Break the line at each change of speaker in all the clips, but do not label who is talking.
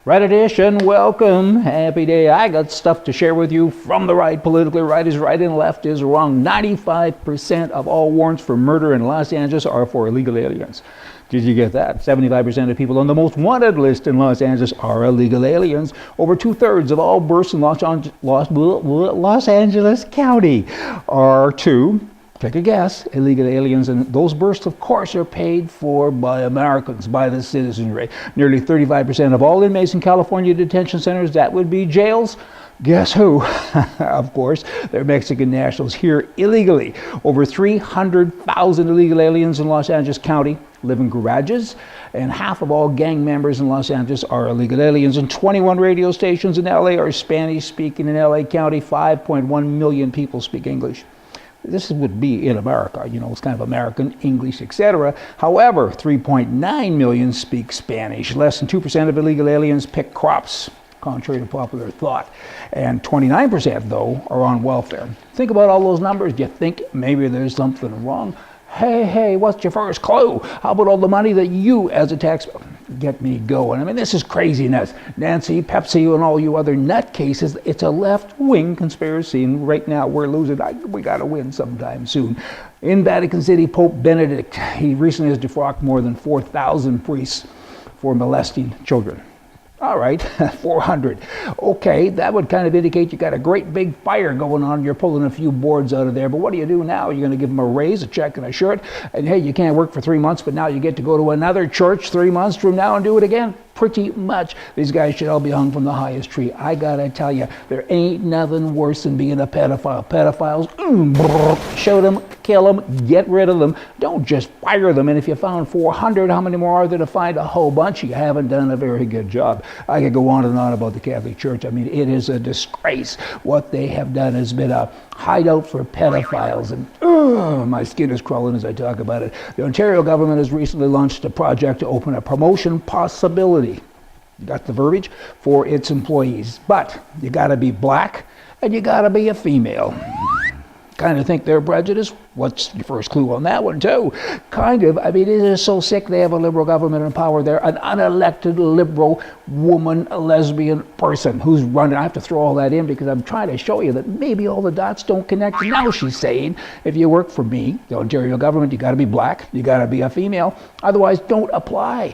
Right edition, welcome, happy day. I got stuff to share with you from the right. Politically right is right and left is wrong. 95% of all warrants for murder in Los Angeles are for illegal aliens. Did you get that? 75% of people on the most wanted list in Los Angeles are illegal aliens. Over 2/3 of all births in Los Angeles County are to, take a guess, illegal aliens, and those births, of course, are paid for by Americans, by the citizenry. Nearly 35% of all inmates in California detention centers, that would be jails. Guess who? Of course, they're Mexican nationals here illegally. Over 300,000 illegal aliens in Los Angeles County live in garages, and half of all gang members in Los Angeles are illegal aliens. And 21 radio stations in LA are Spanish-speaking in LA County. 5.1 million people speak English. This would be in America, you know, it's kind of American, English, etc. However, 3.9 million speak Spanish. Less than 2% of illegal aliens pick crops, contrary to popular thought. And 29%, though, are on welfare. Think about all those numbers. Do you think maybe there's something wrong? Hey, what's your first clue? How about all the money that you, as a taxpayer, get me going? I mean, this is craziness. Nancy, Pepsi, and all you other nutcases, it's a left-wing conspiracy, and right now we're losing. We got to win sometime soon. In Vatican City, Pope Benedict, he recently has defrocked more than 4,000 priests for molesting children. All right, 400. Okay, that would kind of indicate you got a great big fire going on. You're pulling a few boards out of there. But what do you do now? You're going to give them a raise, a check, and a shirt. And hey, you can't work for 3 months, but now you get to go to another church 3 months from now and do it again. Pretty much. These guys should all be hung from the highest tree. I gotta tell you, there ain't nothing worse than being a pedophile. Pedophiles, shoot them, kill them, get rid of them. Don't just fire them. And if you found 400, how many more are there to find? A whole bunch. You haven't done a very good job. I could go on and on about the Catholic Church. I mean, it is a disgrace. What they have done has been a hideout for pedophiles. And my skin is crawling as I talk about it. The Ontario government has recently launched a project to open a promotion possibility. You got the verbiage? For its employees. But you got to be black and you got to be a female. Kind of think they're prejudiced? What's your first clue on that one, too? Kind of. I mean, it is so sick they have a liberal government in power there. An unelected liberal woman, a lesbian person who's running. I have to throw all that in because I'm trying to show you that maybe all the dots don't connect. Now she's saying, if you work for me, the Ontario government, you got to be black, you got to be a female. Otherwise, don't apply.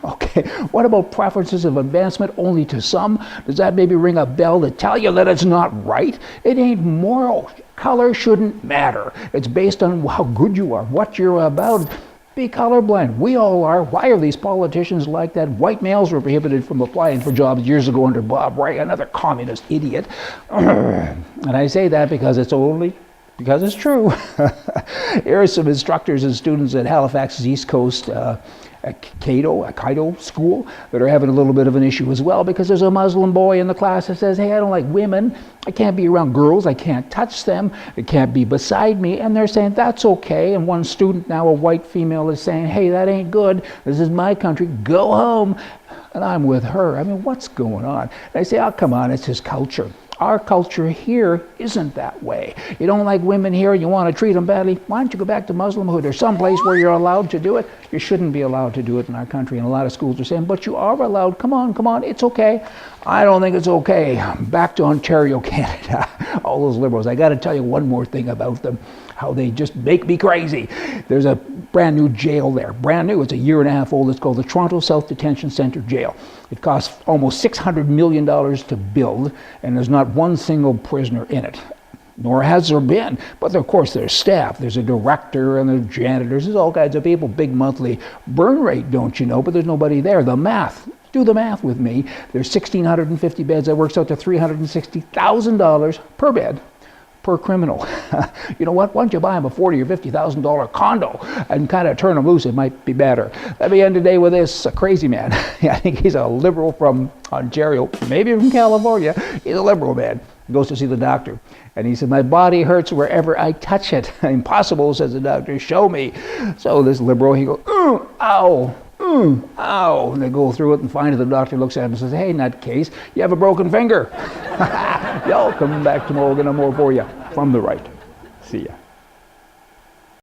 Okay, what about preferences of advancement only to some? Does that maybe ring a bell to tell you that it's not right? It ain't moral. Color shouldn't matter. It's based on how good you are, what you're about. Be colorblind. We all are. Why are these politicians like that? White males were prohibited from applying for jobs years ago under Bob Wright, another communist idiot. And I say that because it's true. Here are some instructors and students at Halifax's East Coast Cato school that are having a little bit of an issue as well because there's a Muslim boy in the class that says, hey, I don't like women. I can't be around girls. I can't touch them. They can't be beside me. And they're saying, that's okay. And one student, now a white female, is saying, hey, that ain't good. This is my country. Go home. And I'm with her. I mean, what's going on? And I say, oh, come on, it's his culture. Our culture here isn't that way. You don't like women here, you want to treat them badly, why don't you go back to Muslimhood? There's some place where you're allowed to do it. You shouldn't be allowed to do it in our country, and a lot of schools are saying, but you are allowed. Come on, it's okay. I don't think it's okay. Back to Ontario, Canada. All those liberals. I got to tell you one more thing about them. How they just make me crazy. There's a brand new jail there. Brand new. It's a year and a half old. It's called the Toronto South Detention Centre Jail. It costs almost $600 million to build, and there's not one single prisoner in it. Nor has there been. But of course there's staff. There's a director and there's janitors. There's all kinds of people. Big monthly burn rate, don't you know? But there's nobody there. The math. Do the math with me. There's 1,650 beds. That works out to $360,000 per bed. Per criminal. You know what? Why don't you buy him a $40,000 or $50,000 condo and kind of turn him loose? It might be better. Let me end today with this. A crazy man. I think he's a liberal from Ontario, maybe from California. He's a liberal man. He goes to see the doctor. And he said, my body hurts wherever I touch it. Impossible, says the doctor. Show me. So this liberal, he goes, ow. Ow. And they go through it and finally the doctor looks at him and says, hey, nutcase, you have a broken finger. Y'all come back tomorrow, we're going to have more for you from the right. See ya.